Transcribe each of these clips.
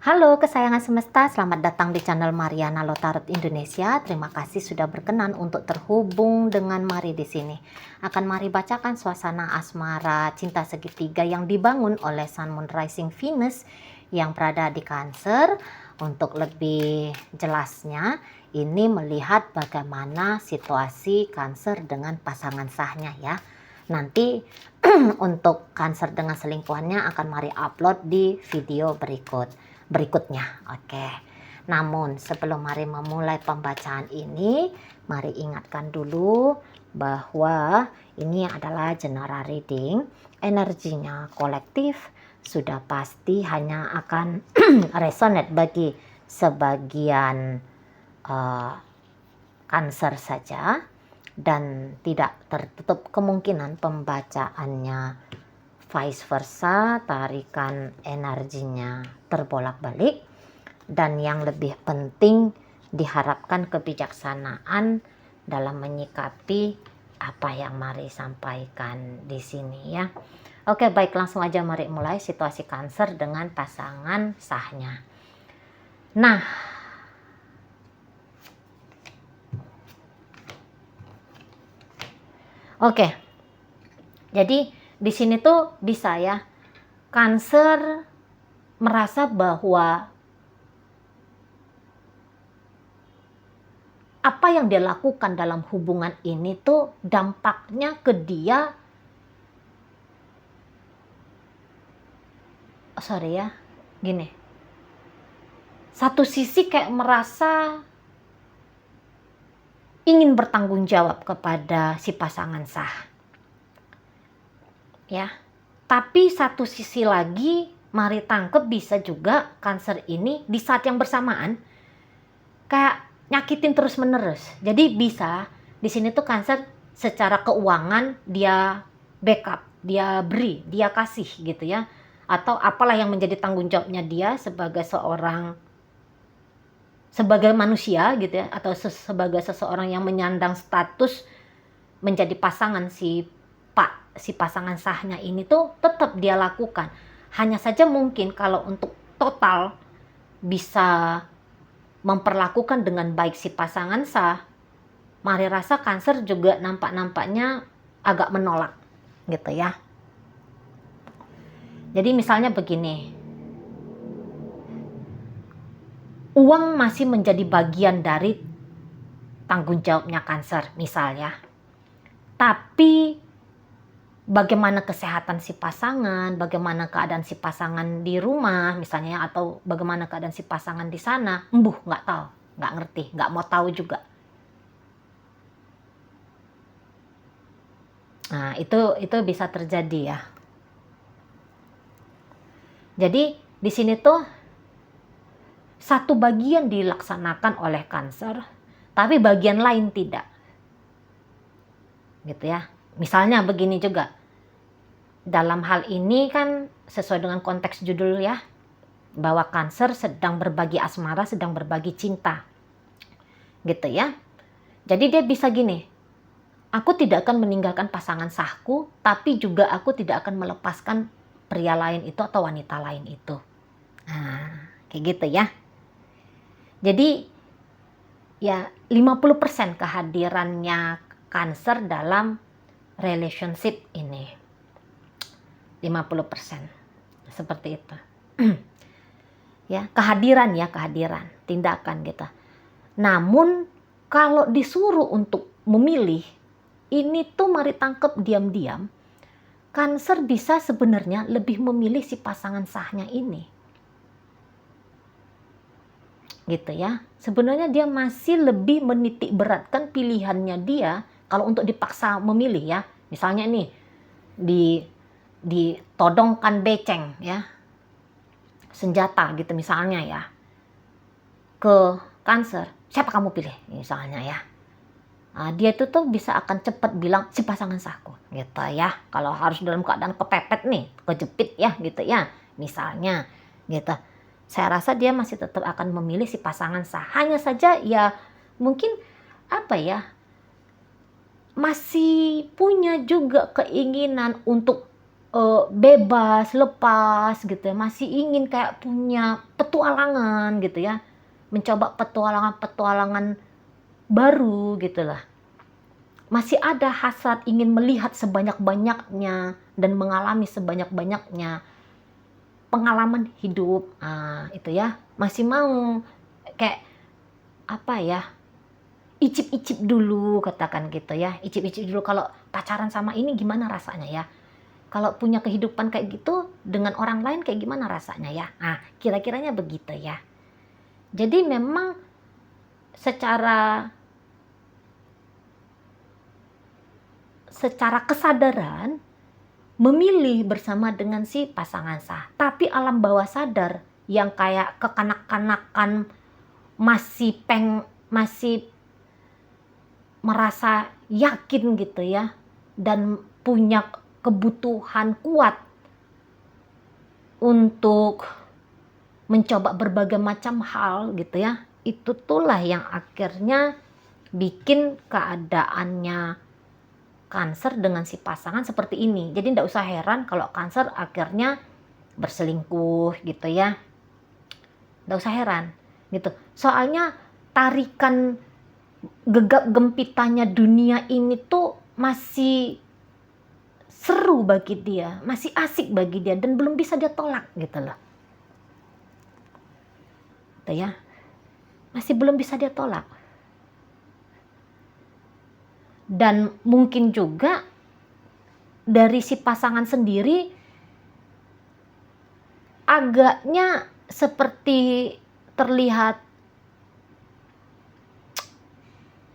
Halo kesayangan semesta, selamat datang di channel Mariana Lotarot Indonesia. Terima kasih sudah berkenan untuk terhubung dengan Mari di sini. Akan Mari bacakan suasana asmara cinta segitiga yang dibangun oleh Sun Moon Rising Venus yang berada di Cancer. Untuk lebih jelasnya, ini melihat bagaimana situasi Cancer dengan pasangan sahnya ya. Nanti untuk Cancer dengan selingkuhannya akan Mari upload di video berikutnya. Oke. Namun sebelum Mari memulai pembacaan ini, Mari ingatkan dulu bahwa ini adalah general reading. Energinya kolektif sudah pasti hanya akan resonate bagi sebagian Cancer saja, dan tidak tertutup kemungkinan pembacaannya vice versa, tarikan energinya terbolak-balik. Dan yang lebih penting, diharapkan kebijaksanaan dalam menyikapi apa yang Mari sampaikan di sini ya. Oke, baik, langsung aja Mari mulai situasi Cancer dengan pasangan sahnya. Nah, oke. Jadi di sini tuh bisa ya, Cancer merasa bahwa apa yang dia lakukan dalam hubungan ini tuh dampaknya ke dia, gini. Satu sisi kayak merasa ingin bertanggung jawab kepada si pasangan sah. Ya. Tapi satu sisi lagi, Mari tangkep bisa juga Cancer ini di saat yang bersamaan kayak nyakitin terus-menerus. Jadi bisa di sini tuh Cancer secara keuangan dia backup, dia beri, dia kasih gitu ya. Atau apalah yang menjadi tanggung jawabnya dia sebagai manusia gitu ya, atau sebagai seseorang yang menyandang status menjadi pasangan si pasangan sahnya ini tuh tetap dia lakukan. Hanya saja mungkin kalau untuk total bisa memperlakukan dengan baik si pasangan sah, Mari rasa Cancer juga nampaknya agak menolak gitu ya. Jadi misalnya begini, uang masih menjadi bagian dari tanggung jawabnya Cancer misalnya, tapi bagaimana kesehatan si pasangan, bagaimana keadaan si pasangan di rumah misalnya, atau bagaimana keadaan si pasangan di sana, nggak tahu, nggak ngerti, nggak mau tahu juga. Nah, itu bisa terjadi ya. Jadi di sini tuh satu bagian dilaksanakan oleh Cancer, tapi bagian lain tidak. Gitu ya. Misalnya begini juga. Dalam hal ini kan sesuai dengan konteks judul ya, bahwa Cancer sedang berbagi asmara, sedang berbagi cinta. Gitu ya. Jadi dia bisa gini, aku tidak akan meninggalkan pasangan sahku, tapi juga aku tidak akan melepaskan pria lain itu atau wanita lain itu. Nah, kayak gitu ya. Jadi ya 50% kehadirannya Cancer dalam relationship ini. 50%. Seperti itu. Ya, kehadiran, tindakan gitu. Namun kalau disuruh untuk memilih, ini tuh Mari tangkep diam-diam, Cancer bisa sebenarnya lebih memilih si pasangan sahnya ini. Gitu ya. Sebenarnya dia masih lebih menitik beratkan pilihannya dia kalau untuk dipaksa memilih ya. Misalnya nih, ditodongkan beceng ya, senjata gitu misalnya ya, ke Cancer, siapa kamu pilih misalnya ya. Nah, dia itu tuh bisa akan cepat bilang si pasangan sahku gitu ya. Kalau harus dalam keadaan kepepet nih, kejepit ya gitu ya, misalnya gitu. Saya rasa dia masih tetap akan memilih si pasangan sah. Hanya saja ya mungkin masih punya juga keinginan untuk bebas, lepas gitu ya, masih ingin kayak punya petualangan gitu ya, mencoba petualangan-petualangan baru gitu lah. Masih ada hasrat ingin melihat sebanyak-banyaknya dan mengalami sebanyak-banyaknya pengalaman hidup. Itu ya, masih mau kayak apa ya, icip-icip dulu, katakan gitu ya, icip-icip dulu kalau pacaran sama ini gimana rasanya ya, kalau punya kehidupan kayak gitu dengan orang lain kayak gimana rasanya ya. Kira-kiranya begitu ya. Jadi memang secara kesadaran memilih bersama dengan si pasangan sah. Tapi alam bawah sadar yang kayak kekanak-kanakan masih merasa yakin gitu ya, dan punya kebutuhan kuat untuk mencoba berbagai macam hal gitu ya. Itu tuh yang akhirnya bikin keadaannya Cancer dengan si pasangan seperti ini. Jadi tidak usah heran kalau Cancer akhirnya berselingkuh gitu ya. Tidak usah heran gitu. Soalnya tarikan gegap gempitanya dunia ini tuh masih seru bagi dia, masih asik bagi dia, dan belum bisa dia tolak gitu loh. Gitu ya. Masih belum bisa dia tolak. Dan mungkin juga dari si pasangan sendiri agaknya seperti terlihat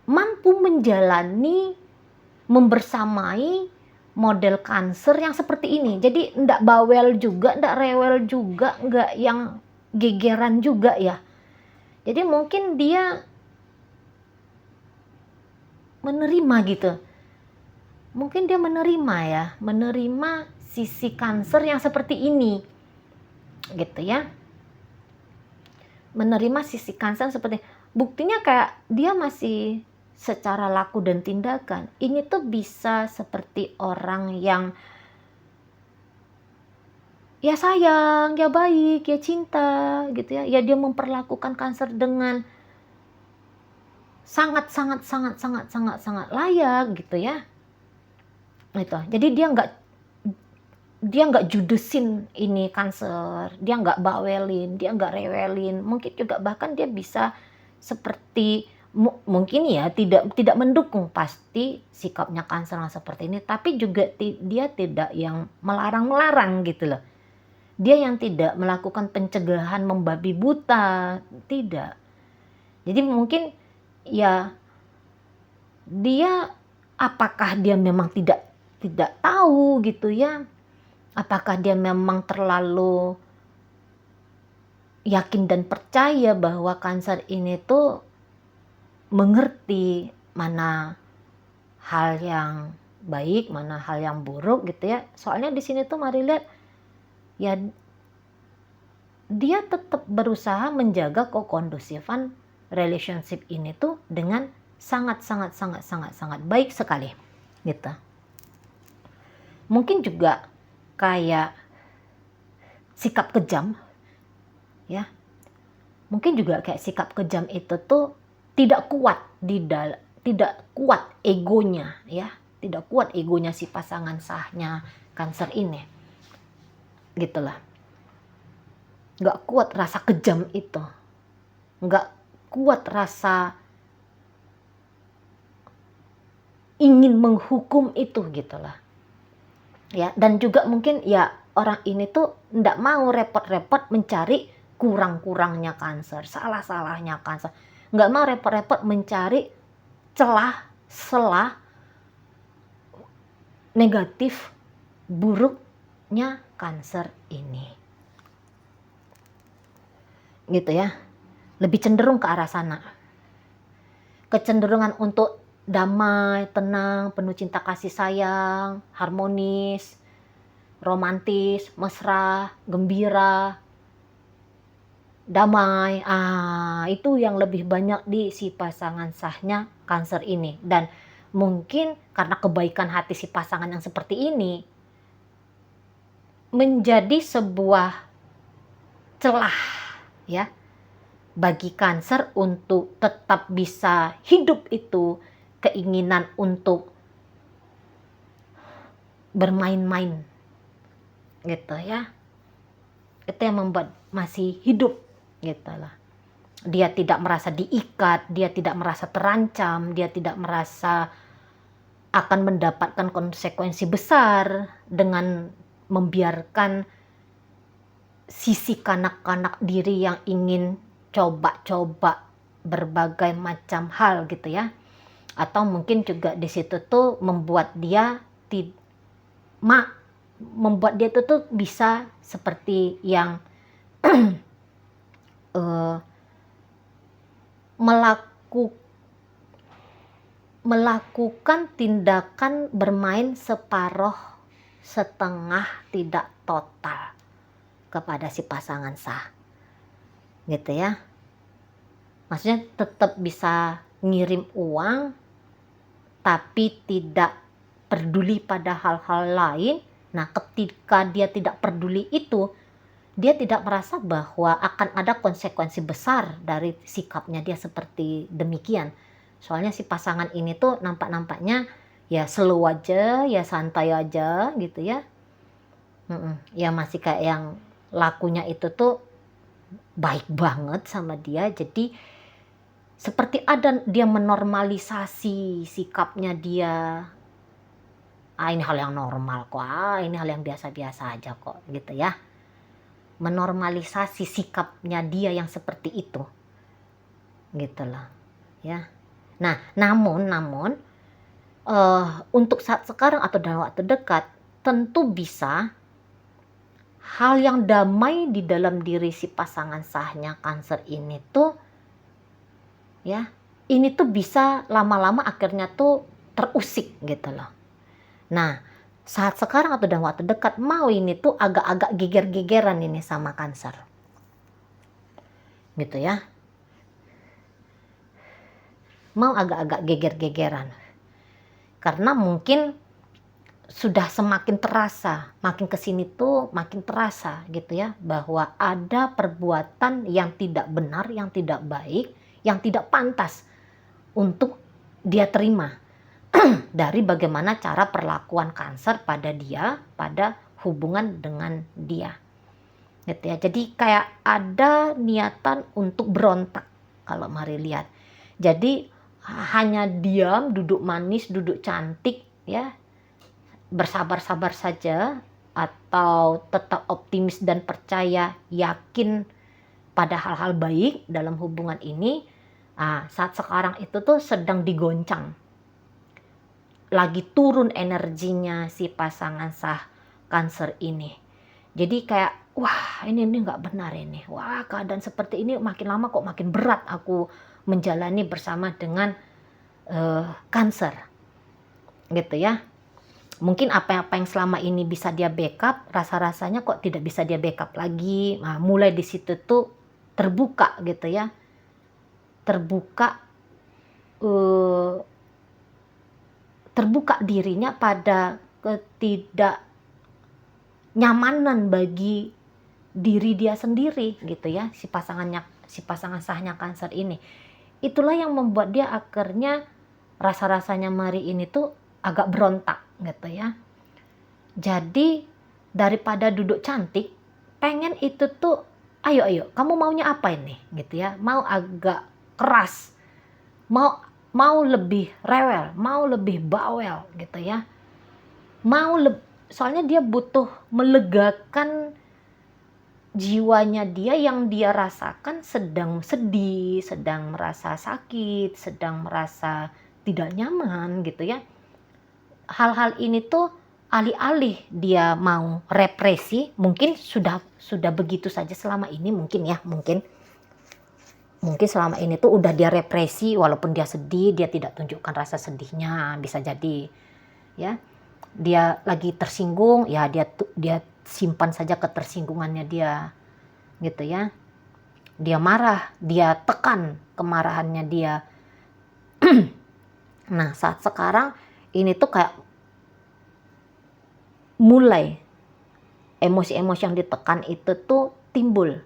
mampu menjalani, membersamai model Cancer yang seperti ini. Jadi ndak bawel juga, ndak rewel juga, nggak yang gegeran juga ya. Jadi mungkin dia menerima gitu. Mungkin dia menerima ya, menerima sisi Cancer yang seperti ini. Gitu ya. Menerima sisi Cancer seperti, buktinya kayak dia masih secara laku dan tindakan ini tuh bisa seperti orang yang ya sayang, ya baik, ya cinta gitu ya. Ya dia memperlakukan Cancer dengan sangat layak gitu ya. Itu. Jadi dia nggak judesin ini Cancer, dia nggak bawelin, dia nggak rewelin. Mungkin juga bahkan dia bisa seperti mungkin ya tidak mendukung pasti sikapnya Cancer seperti ini, tapi juga dia tidak yang melarang-melarang gitu loh. Dia yang tidak melakukan pencegahan membabi buta, tidak. Jadi mungkin ya dia, apakah dia memang tidak tahu gitu ya, apakah dia memang terlalu yakin dan percaya bahwa Cancer ini tuh mengerti mana hal yang baik, mana hal yang buruk gitu ya. Soalnya di sini tuh mari lihat ya, dia tetap berusaha menjaga kekondusifan relationship ini tuh dengan sangat baik sekali gitu. Mungkin juga kayak sikap kejam ya. Mungkin juga kayak sikap kejam itu tuh tidak kuat egonya ya, tidak kuat egonya si pasangan sahnya Cancer ini gitulah. Nggak kuat rasa kejam itu, nggak kuat rasa ingin menghukum itu gitulah ya. Dan juga mungkin ya orang ini tuh nggak mau repot-repot mencari kurang-kurangnya Cancer, salah-salahnya Cancer, nggak mau repot-repot mencari celah negatif buruknya Cancer ini gitu ya. Lebih cenderung ke arah sana, kecenderungan untuk damai, tenang, penuh cinta kasih sayang, harmonis, romantis, mesra, gembira, damai. Itu yang lebih banyak di si pasangan sahnya Cancer ini. Dan mungkin karena kebaikan hati si pasangan yang seperti ini, menjadi sebuah celah ya bagi Cancer untuk tetap bisa hidup itu keinginan untuk bermain-main gitu ya. Itu yang membuat masih hidup gitu lah. Dia tidak merasa diikat, dia tidak merasa terancam, dia tidak merasa akan mendapatkan konsekuensi besar dengan membiarkan sisi kanak-kanak diri yang ingin coba-coba berbagai macam hal gitu ya. Atau mungkin juga di situ tuh membuat dia itu tuh bisa seperti yang melakukan tindakan bermain separuh setengah tidak total kepada si pasangan sah gitu ya. Maksudnya tetap bisa ngirim uang tapi tidak peduli pada hal-hal lain. Nah, ketika dia tidak peduli itu, dia tidak merasa bahwa akan ada konsekuensi besar dari sikapnya dia seperti demikian. Soalnya si pasangan ini tuh nampaknya ya slow aja, ya santai aja gitu ya. Ya masih kayak yang lakunya itu tuh baik banget sama dia. Jadi seperti ada dia menormalisasi sikapnya dia. Ini hal yang normal kok, ini hal yang biasa-biasa aja kok gitu ya. Menormalisasi sikapnya dia yang seperti itu gitu loh ya. Nah namun untuk saat sekarang atau dalam waktu dekat tentu bisa hal yang damai di dalam diri si pasangan sahnya Cancer ini tuh ya, ini tuh bisa lama-lama akhirnya tuh terusik gitu loh. Nah saat sekarang atau dalam waktu dekat mau ini tuh agak-agak geger-gegeran ini sama Cancer gitu ya, mau agak-agak geger-gegeran karena mungkin sudah semakin terasa, makin kesini tuh makin terasa gitu ya, bahwa ada perbuatan yang tidak benar, yang tidak baik, yang tidak pantas untuk dia terima dari bagaimana cara perlakuan Cancer pada dia, pada hubungan dengan dia gitu ya. Jadi kayak ada niatan untuk berontak kalau mari lihat. Jadi hanya diam, duduk manis, duduk cantik ya, bersabar-sabar saja, atau tetap optimis dan percaya, yakin pada hal-hal baik dalam hubungan ini. Saat sekarang itu tuh sedang digoncang, lagi turun energinya si pasangan sah Cancer ini. Jadi kayak wah ini nggak benar ini, wah keadaan seperti ini makin lama kok makin berat aku menjalani bersama dengan Cancer gitu ya. Mungkin apa-apa yang selama ini bisa dia backup, rasa-rasanya kok tidak bisa dia backup lagi. Nah, mulai di situ tuh terbuka gitu ya, terbuka dirinya pada ketidaknyamanan bagi diri dia sendiri gitu ya, si pasangan sahnya Cancer ini. Itulah yang membuat dia akhirnya rasa-rasanya Mari ini tuh agak berontak gitu ya. Jadi daripada duduk cantik, pengen itu tuh ayo kamu maunya apa ini gitu ya, mau agak keras, mau lebih rewel, mau lebih bawel gitu ya, soalnya dia butuh melegakan jiwanya dia yang dia rasakan sedang sedih, sedang merasa sakit, sedang merasa tidak nyaman gitu ya. Hal-hal ini tuh alih-alih dia mau represi, mungkin sudah begitu saja selama ini, mungkin selama ini tuh udah dia represi, walaupun dia sedih dia tidak tunjukkan rasa sedihnya, bisa jadi ya. Dia lagi tersinggung ya, dia simpan saja ketersinggungannya dia gitu ya. Dia marah, dia tekan kemarahannya dia. Nah saat sekarang ini tuh kayak mulai emosi-emosi yang ditekan itu tuh timbul,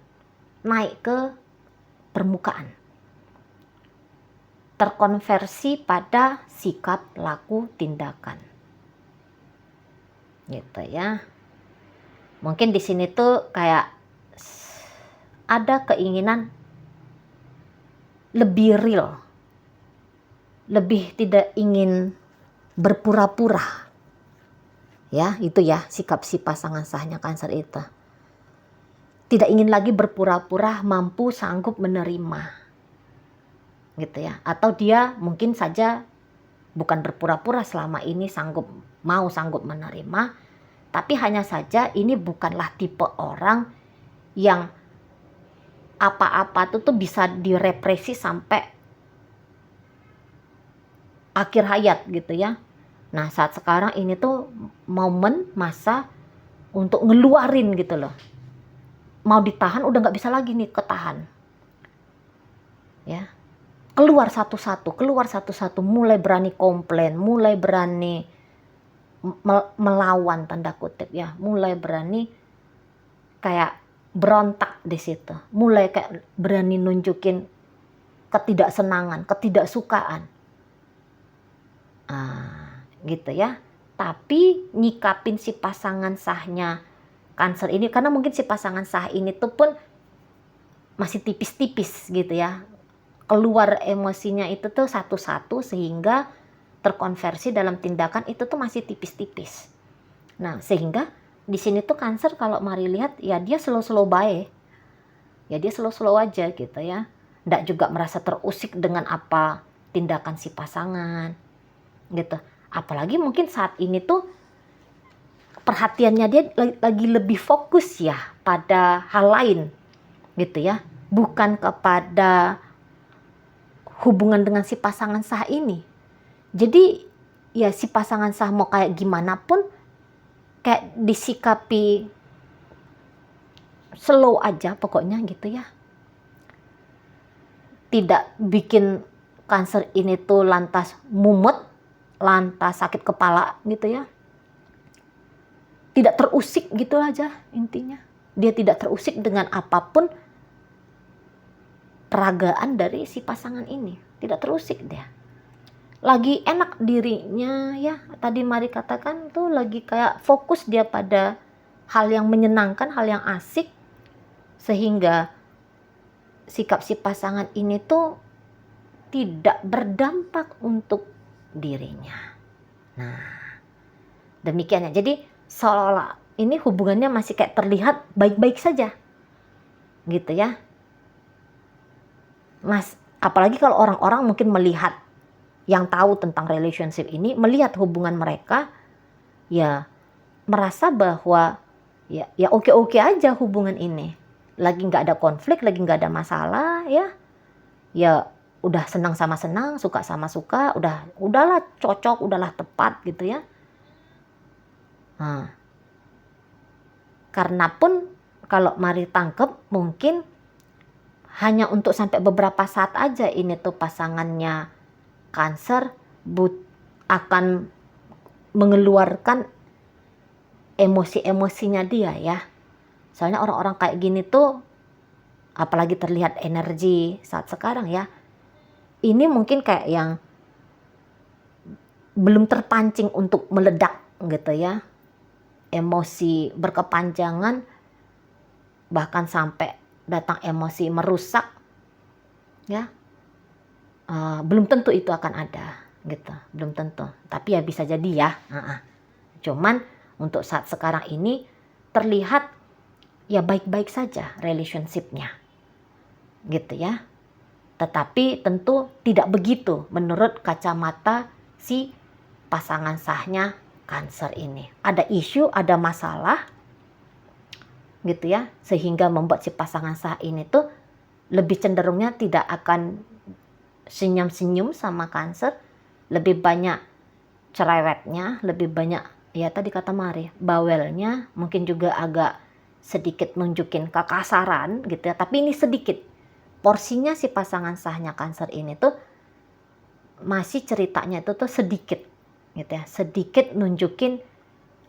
naik ke permukaan, terkonversi pada sikap, laku, tindakan, gitu ya. Mungkin di sini tuh kayak ada keinginan lebih real, lebih tidak ingin berpura-pura. Ya, itu ya sikap si pasangan sahnya Cancer itu. Tidak ingin lagi berpura-pura mampu sanggup menerima. Gitu ya. Atau dia mungkin saja bukan berpura-pura selama ini sanggup menerima, tapi hanya saja ini bukanlah tipe orang yang apa-apa tuh bisa direpresi sampai akhir hayat gitu ya. Nah, saat sekarang ini tuh momen masa untuk ngeluarin gitu loh. Mau ditahan udah nggak bisa lagi nih ketahan. Ya. Keluar satu-satu, mulai berani komplain, mulai berani melawan tanda kutip ya, mulai berani kayak berontak di situ, mulai kayak berani nunjukin ketidaksenangan, ketidaksukaan. Gitu ya. Tapi nyikapin si pasangan sahnya Cancer ini, karena mungkin si pasangan sah ini tuh pun masih tipis-tipis gitu ya, keluar emosinya itu tuh satu-satu sehingga terkonversi dalam tindakan itu tuh masih tipis-tipis. Nah, sehingga di sini tuh Cancer kalau mari lihat ya dia slow-slow baik. Ya dia slow-slow aja gitu ya. Nggak juga merasa terusik dengan apa tindakan si pasangan gitu. Apalagi mungkin saat ini tuh perhatiannya dia lagi lebih fokus ya pada hal lain gitu ya, bukan kepada hubungan dengan si pasangan sah ini. Jadi ya si pasangan sah mau kayak gimana pun kayak disikapi slow aja pokoknya gitu ya. Tidak bikin Cancer ini tuh lantas mumet, lantas sakit kepala gitu ya. Tidak terusik gitu aja intinya. Dia tidak terusik dengan apapun peragaan dari si pasangan ini. Tidak terusik dia. Lagi enak dirinya ya. Tadi Mari katakan tuh lagi kayak fokus dia pada hal yang menyenangkan, hal yang asik. Sehingga sikap si pasangan ini tuh tidak berdampak untuk dirinya. Nah, demikian ya. Jadi seolah-olah ini hubungannya masih kayak terlihat baik-baik saja. Gitu ya. Mas, apalagi kalau orang-orang mungkin melihat yang tahu tentang relationship ini, melihat hubungan mereka, ya merasa bahwa ya oke-oke aja hubungan ini. Lagi nggak ada konflik, lagi nggak ada masalah ya. Ya udah senang sama senang, suka sama suka, udahlah cocok, udahlah tepat gitu ya. Nah, karena pun kalau Mari tangkep mungkin hanya untuk sampai beberapa saat aja ini tuh pasangannya Cancer akan mengeluarkan emosi-emosinya dia ya. Soalnya orang-orang kayak gini tuh apalagi terlihat energi saat sekarang ya. Ini mungkin kayak yang belum terpancing untuk meledak gitu ya. Emosi berkepanjangan bahkan sampai datang emosi merusak ya. Belum tentu itu akan ada gitu, belum tentu. Tapi ya bisa jadi ya. Cuman untuk saat sekarang ini terlihat ya baik-baik saja relationship-nya gitu ya. Tetapi tentu tidak begitu menurut kacamata si pasangan sahnya Cancer ini. Ada isu, ada masalah gitu ya, sehingga membuat si pasangan sah ini tuh lebih cenderungnya tidak akan senyum-senyum sama Cancer, lebih banyak cerewetnya, lebih banyak ya tadi kata Mari, bawelnya, mungkin juga agak sedikit nunjukin kekasaran gitu ya, tapi ini sedikit. Porsinya si pasangan sahnya Cancer ini tuh masih ceritanya itu tuh sedikit gitu ya, sedikit nunjukin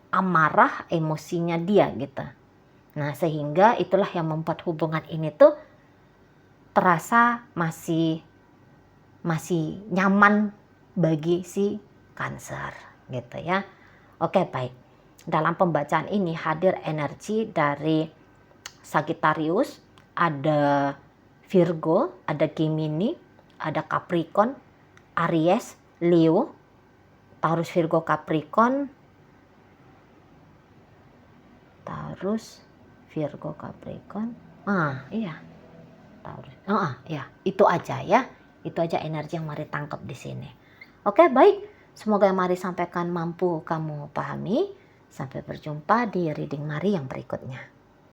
amarah emosinya dia gitu. Nah, sehingga itulah yang membuat hubungan ini tuh terasa masih nyaman bagi si Cancer gitu ya. Oke, baik. Dalam pembacaan ini hadir energi dari Sagittarius, ada Virgo, ada Gemini, ada Capricorn, Aries, Leo, Taurus, Virgo, Capricorn, Taurus, Virgo, Capricorn. Iya. Taurus. Ya, itu aja ya. Itu aja energi yang mari tangkap di sini. Oke, baik. Semoga yang mari sampaikan mampu kamu pahami. Sampai berjumpa di reading Mari yang berikutnya.